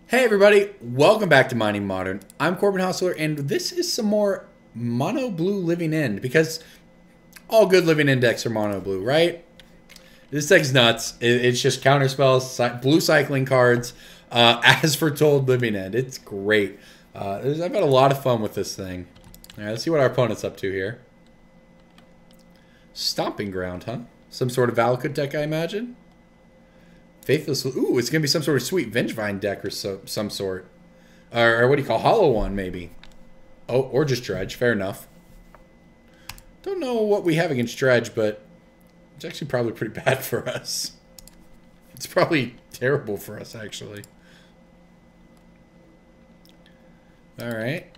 Hey everybody, welcome back to Mining Modern. I'm Corbin Hustler, and this is some more mono blue living end, because all good living end decks are mono blue, right? This deck's nuts. It's just counter spells, blue cycling cards, as Foretold living end. It's great. I've had a lot of fun with this thing. All right, let's see what our opponent's up to here. Stomping Ground, huh? Some sort of Valakut deck, I imagine. Faithless. Ooh, it's going to be some sort of sweet Vengevine deck or some sort. Or what do you call Hollow One, maybe. Oh, or just Dredge. Fair enough. Don't know what we have against Dredge, but it's actually probably pretty bad for us. It's probably terrible for us, actually. Alright.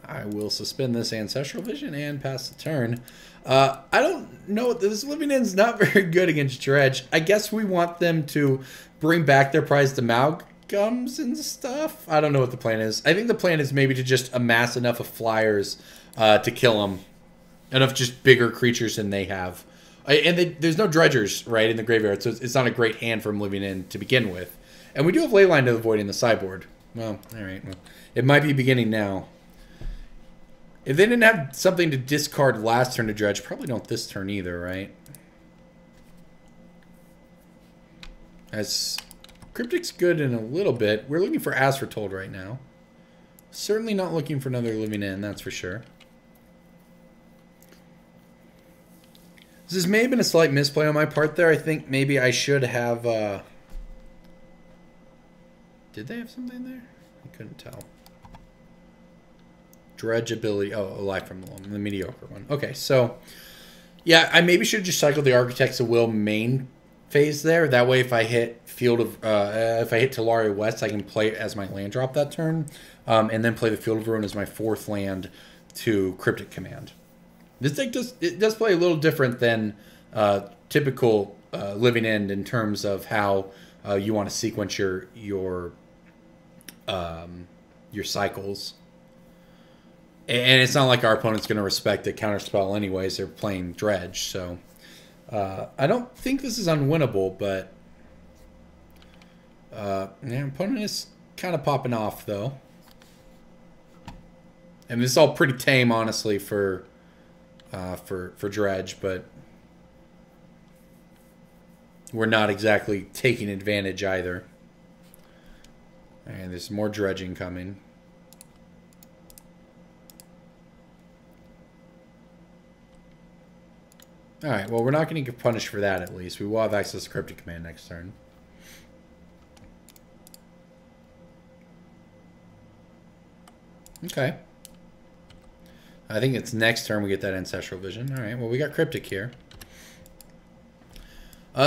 I will suspend this Ancestral Vision and pass the turn. I don't know. This living end's not very good against Dredge. I guess we want them to bring back their prized amalgams and stuff. I don't know what the plan is. I think the plan is maybe to just amass enough of flyers to kill them. Enough just bigger creatures than they have. And there's no dredgers, right, in the graveyard, so it's not a great hand from living end to begin with. And we do have Leyline to the Void in the sideboard. Well, alright. Well, it might be beginning now. If they didn't have something to discard last turn to Dredge, probably don't this turn either, right? As Cryptic's good in a little bit. We're looking for As Foretold right now. Certainly not looking for another living end, that's for sure. This may have been a slight misplay on my part there. I think maybe I should have... Did they have something there? I couldn't tell. Dredge ability. Oh, Life from the mediocre one. Okay, so yeah, I maybe should have just cycled the Architects of Will main phase there. That way, if I hit Field of, if I hit Talaria West, I can play it as my land drop that turn, and then play the Field of Ruin as my fourth land to Cryptic Command. This deck does play a little different than typical living end in terms of how you want to sequence your cycles. And it's not like our opponent's going to respect a counterspell anyways. They're playing Dredge, so... I don't think this is unwinnable, but... yeah, opponent is kind of popping off, though. And this is all pretty tame, honestly, for Dredge, but... we're not exactly taking advantage, either. And there's more dredging coming. Alright, well, we're not going to get punished for that, at least. We will have access to Cryptic Command next turn. Okay. I think it's next turn we get that Ancestral Vision. Alright, well, we got Cryptic here.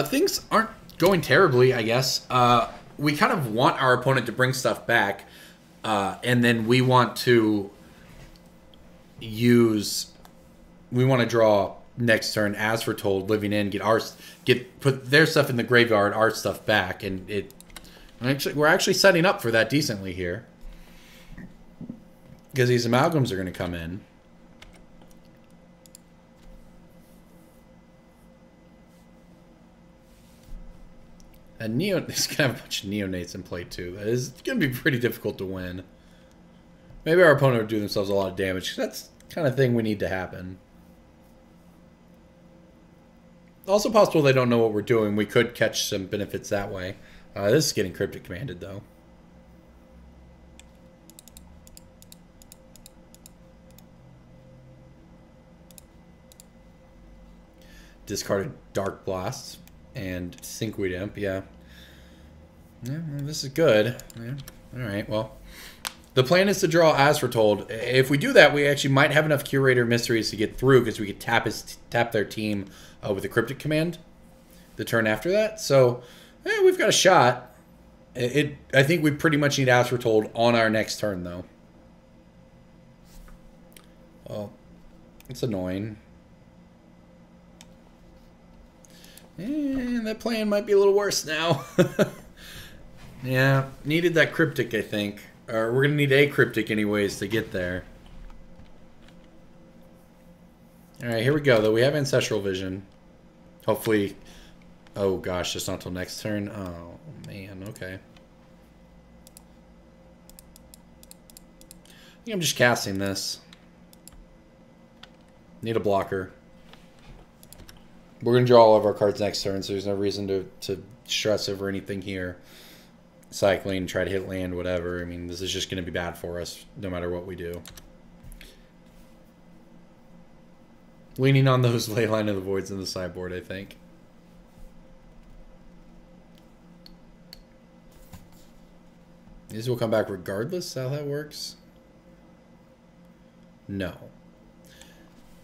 Things aren't going terribly, I guess. We kind of want our opponent to bring stuff back, and then we want to use... We want to draw... next turn, as Foretold, living in, put their stuff in the graveyard, our stuff back, and we're actually setting up for that decently here, because these amalgams are going to come in. And he's going to have a bunch of neonates in play too. That is going to be pretty difficult to win. Maybe our opponent would do themselves a lot of damage, because that's the kind of thing we need to happen. Also possible they don't know what we're doing. We could catch some benefits that way. This is getting Cryptic Commanded, though. Discarded Dark Blast and Sinkweed Imp, yeah. Yeah, well, this is good. Yeah. Alright, well. The plan is to draw As Foretold. If we do that, we actually might have enough Curator Mysteries to get through, because we could tap their team with a Cryptic Command the turn after that. So, we've got a shot. I think we pretty much need As Foretold on our next turn, though. Well, it's annoying. And that plan might be a little worse now. Yeah, needed that Cryptic, I think. Or we're going to need a Cryptic anyways to get there. Alright, here we go, though. We have Ancestral Vision. Hopefully Oh gosh, just not till next turn. Oh man, okay. I think I'm just casting this. Need a blocker. We're gonna draw all of our cards next turn, so there's no reason to stress over anything here. Cycling, try to hit land, whatever. I mean, this is just gonna be bad for us, no matter what we do. Leaning on those Leyline of the Voids in the sideboard, I think. These will come back regardless. Is that how that works? No.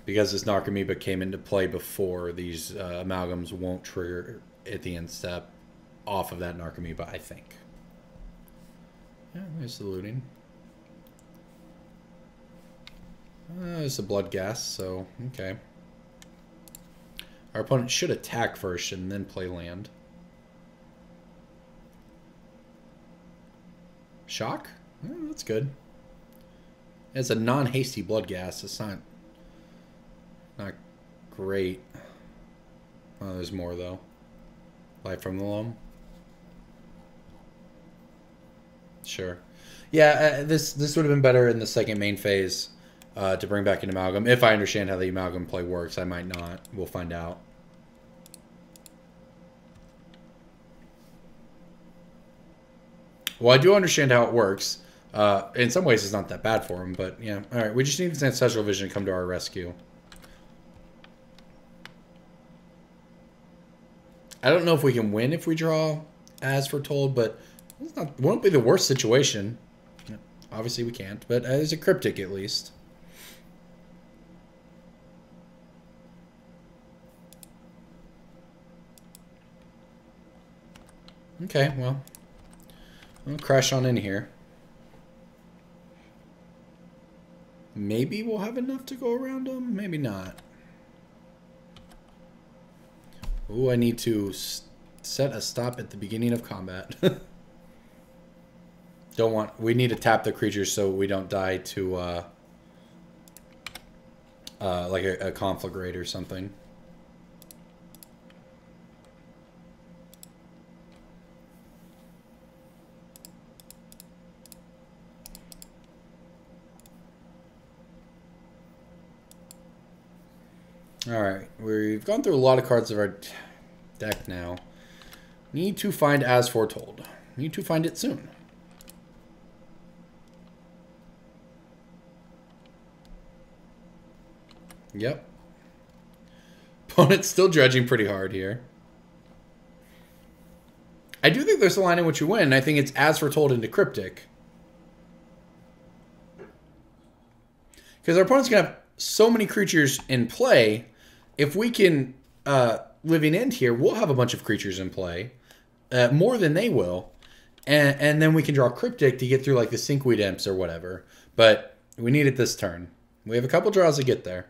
Because this Narcomoeba came into play before, these amalgams won't trigger at the end step off of that Narcomoeba, I think. Yeah, there's the looting. There's a blood gas, so okay. Our opponent should attack first and then play land. Shock? That's good. It's a non-hasty blood gas. It's not great. Oh, there's more though. Life from the loam. Sure. Yeah, this would have been better in the second main phase to bring back an amalgam. If I understand how the amalgam play works, I might not. We'll find out. Well, I do understand how it works. In some ways, it's not that bad for him, but yeah. All right, we just need this Ancestral Vision to come to our rescue. I don't know if we can win if we draw as Foretold, but it won't be the worst situation. Obviously, we can't, but there's a Cryptic at least. Okay, well, we'll crash on in here. Maybe we'll have enough to go around them. Maybe not. Ooh, I need to set a stop at the beginning of combat. We need to tap the creatures so we don't die to like a Conflagrate or something. Alright, we've gone through a lot of cards of our deck now. Need to find As Foretold. Need to find it soon. Yep. Opponent's still dredging pretty hard here. I do think there's a line in which you win. I think it's As Foretold into Cryptic. Because our opponent's going to have so many creatures in play. If we can Living End here, we'll have a bunch of creatures in play. More than they will. And then we can draw Cryptic to get through like the Sinkweed Imps or whatever. But we need it this turn. We have a couple draws to get there.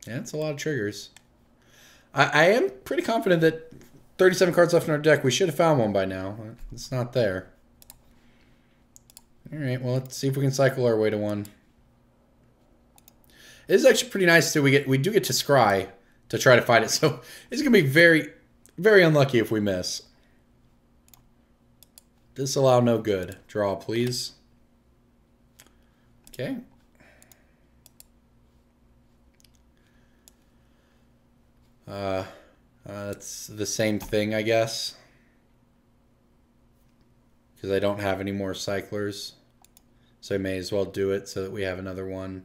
Yeah, it's a lot of triggers. I am pretty confident that 37 cards left in our deck. We should have found one by now. It's not there. All right, well, let's see if we can cycle our way to one. It is actually pretty nice too. We do get to scry to try to fight it. So it's gonna be very, very unlucky if we miss. Disallow no good. Draw, please. Okay. It's the same thing, I guess. Because I don't have any more cyclers. So I may as well do it so that we have another one.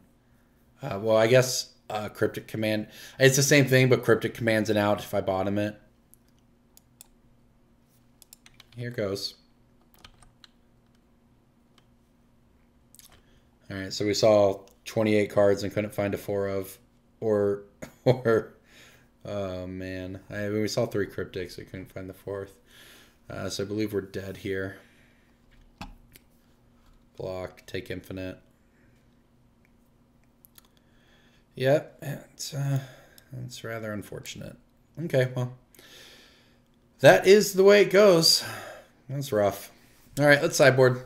Well, I guess Cryptic Command. It's the same thing, but Cryptic Command's an out if I bottom it. Here goes. Alright, so we saw 28 cards and couldn't find a 4 of. Or oh man. We saw 3 Cryptics, we couldn't find the 4th. So I believe we're dead here. Block, take infinite. Yep, it's rather unfortunate. Okay, well, that is the way it goes. That's rough. All right, let's sideboard.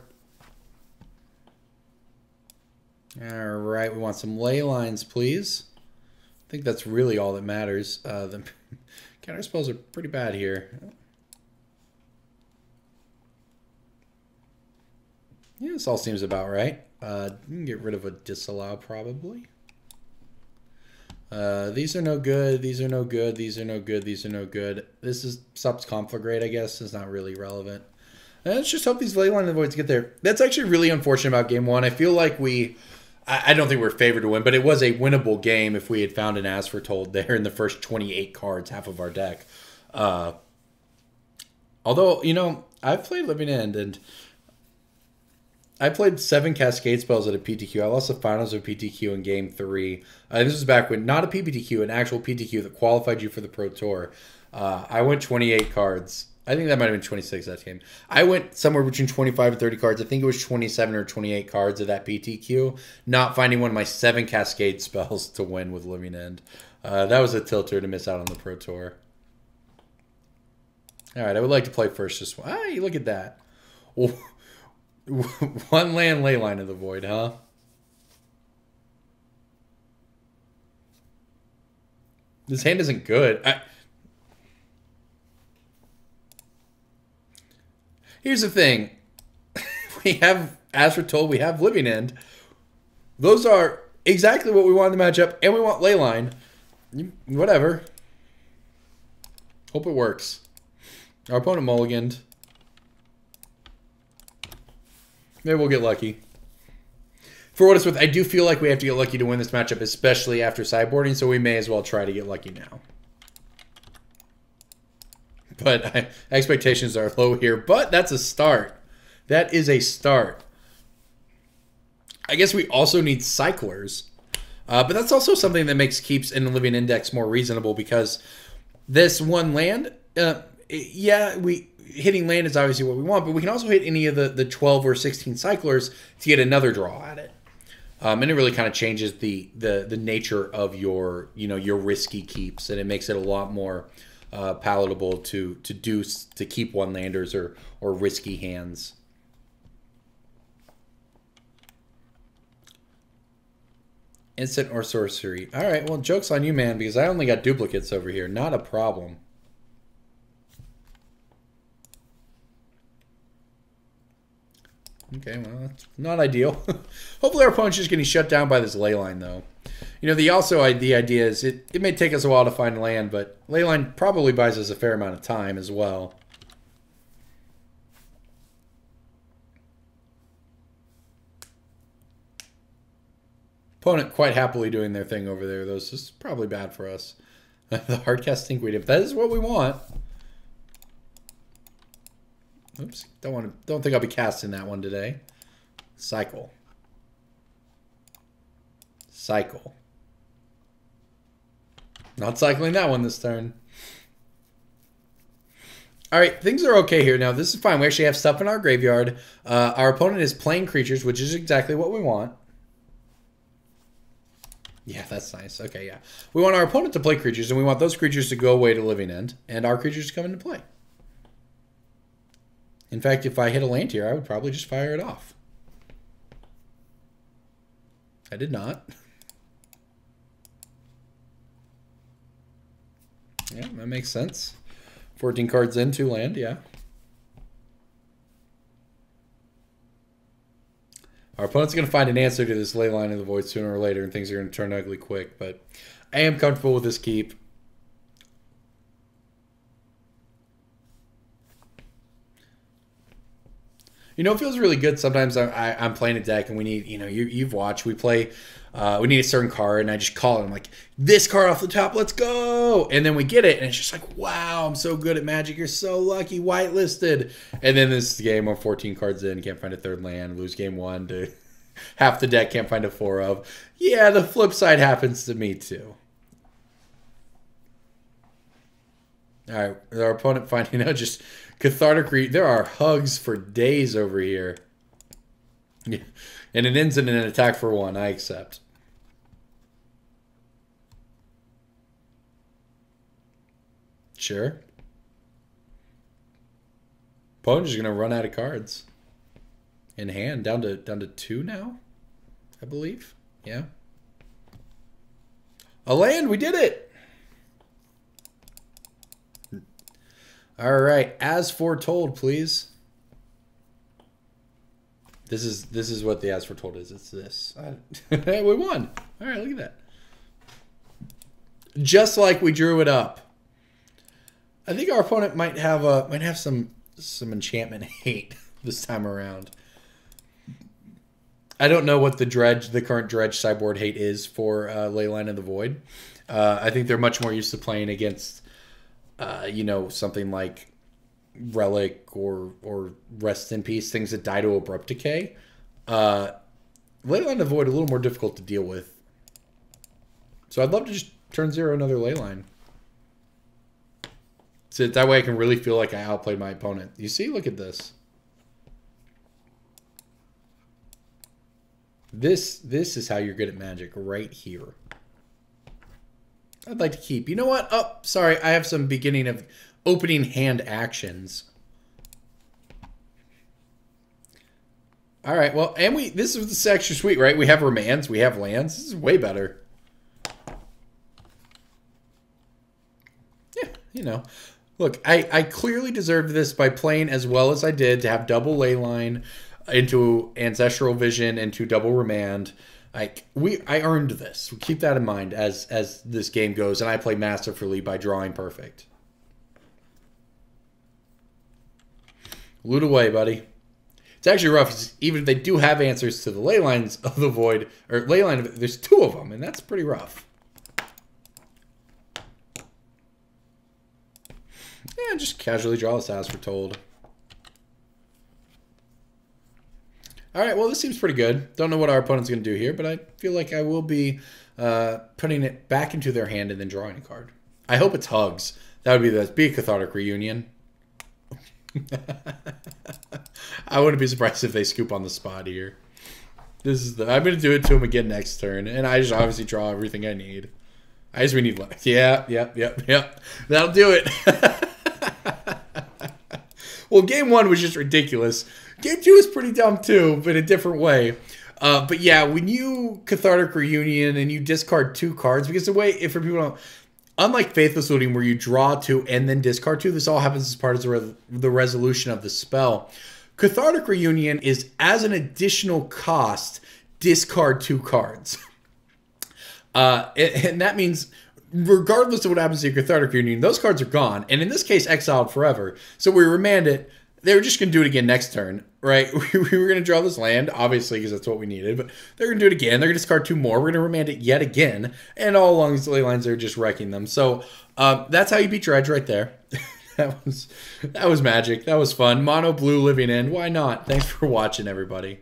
All right, we want some ley lines, please. I think that's really all that matters. The counter spells are pretty bad here. Yeah, this all seems about right. You can get rid of a disallow probably. These are no good. These are no good. These are no good. These are no good. This is subs conflagrate, I guess. It's not really relevant. And let's just hope these Leyline of the Voids get there. That's actually really unfortunate about game one. I feel like I don't think we're favored to win, but it was a winnable game if we had found an As Foretold there in the first 28 cards, half of our deck. Although, you know, I've played Living End, and I played 7 Cascade spells at a PTQ. I lost the finals of PTQ in game 3. This was back when, not a PPTQ, an actual PTQ that qualified you for the Pro Tour. I went 28 cards. I think that might have been 26 that game. I went somewhere between 25 and 30 cards. I think it was 27 or 28 cards of that PTQ, not finding one of my 7 Cascade spells to win with Living End. That was a tilter to miss out on the Pro Tour. All right, I would like to play first this one. Hey, look at that. One land Leyline of the Void, huh? This hand isn't good. Here's the thing. We have, as we're told, we have Living End. Those are exactly what we want in the matchup, and we want Leyline. Whatever. Hope it works. Our opponent mulliganed. Maybe we'll get lucky. For what it's worth, I do feel like we have to get lucky to win this matchup, especially after sideboarding, so we may as well try to get lucky now. But expectations are low here, but that's a start. That is a start. I guess we also need cyclers, but that's also something that makes keeps in the Living Index more reasonable, because this one land, yeah, hitting land is obviously what we want, but we can also hit any of the 12 or 16 cyclers to get another draw at it. And it really kind of changes the nature of your risky keeps, and it makes it a lot more palatable to keep one landers or risky hands. Instant or sorcery. All right, well, joke's on you, man, because I only got duplicates over here. Not a problem. Okay, well, that's not ideal. Hopefully our opponent's just getting shut down by this Leyline, though. You know, the idea is it may take us a while to find land, but Leyline probably buys us a fair amount of time as well. Opponent quite happily doing their thing over there, though. This is probably bad for us. The hardcast Stinkweed, if that is what we want. Oops, don't think I'll be casting that one today. Cycle. Cycle. Not cycling that one this turn. All right, things are okay here now. This is fine. We actually have stuff in our graveyard. Our opponent is playing creatures, which is exactly what we want. Yeah, that's nice. Okay, yeah. We want our opponent to play creatures, and we want those creatures to go away to Living End, and our creatures to come into play. In fact, if I hit a land here, I would probably just fire it off. I did not. Yeah, that makes sense. 14 cards in, 2 land, yeah. Our opponent's going to find an answer to this Leyline of the Void sooner or later, and things are going to turn ugly quick, but I am comfortable with this keep. You know, it feels really good sometimes. I'm playing a deck and we need, you know, you've watched, we play, we need a certain card, and I just call it. I'm like, this card off the top, let's go. And then we get it, and it's just like, wow, I'm so good at Magic. You're so lucky, whitelisted. And then this game, I'm 14 cards in, can't find a third land, lose game 1 to half the deck, can't find a 4 of. Yeah, the flip side happens to me too. All right, our opponent finding out just cathartic. There are hugs for days over here. Yeah. And it ends in an attack for 1. I accept. Sure. Opponent's just gonna run out of cards. In hand, down to 2 now, I believe. Yeah. A land, we did it. All right, as foretold, please. This is what the as foretold is. It's this. We won. All right, look at that. Just like we drew it up. I think our opponent might have some enchantment hate this time around. I don't know what the current Dredge sideboard hate is for Leyline of the Void. I think they're much more used to playing against, you know, something like Relic or Rest in Peace, things that die to Abrupt Decay. Leyline of the Void a little more difficult to deal with. So I'd love to just turn 0 another Leyline. So that way I can really feel like I outplayed my opponent. You see? Look at this. This is how you're good at Magic, right here. I'd like to keep. You know what? Oh, sorry. I have some beginning of opening hand actions. All right. Well, and this is extra sweet, right? We have remands. We have lands. This is way better. Yeah, you know. Look, I clearly deserved this by playing as well as I did to have double Leyline into Ancestral Vision, into double Remand. I earned this. Keep that in mind as this game goes, and I play masterfully by drawing perfect. Loot away, buddy. It's actually rough. Even if they do have answers to the Leylines of the Void, or Leyline, there's 2 of them, and that's pretty rough. Yeah, just casually draw this as foretold. All right, well, this seems pretty good. Don't know what our opponent's going to do here, but I feel like I will be putting it back into their hand and then drawing a card. I hope it's Hugs. That would be the be a Cathartic Reunion. I wouldn't be surprised if they scoop on the spot here. I'm going to do it to him again next turn, and I just obviously draw everything I need. We need one. Yeah. That'll do it. Well, game 1 was just ridiculous. Game 2 is pretty dumb too, but in a different way. But yeah, when you Cathartic Reunion and you discard 2 cards, because the way, if for people don't, unlike Faithless Looting where you draw 2 and then discard 2, this all happens as part of the resolution of the spell. Cathartic Reunion is, as an additional cost, discard 2 cards. And that means, regardless of what happens to your Cathartic Reunion, those cards are gone. And in this case, exiled forever. So we remand it. They were just going to do it again next turn, right? We were going to draw this land, obviously, because that's what we needed. But they're going to do it again. They're going to discard 2 more. We're going to remand it yet again. And all along these Leylines, are just wrecking them. So that's how you beat Dredge right there. That was magic. That was fun. Mono blue living in. Why not? Thanks for watching, everybody.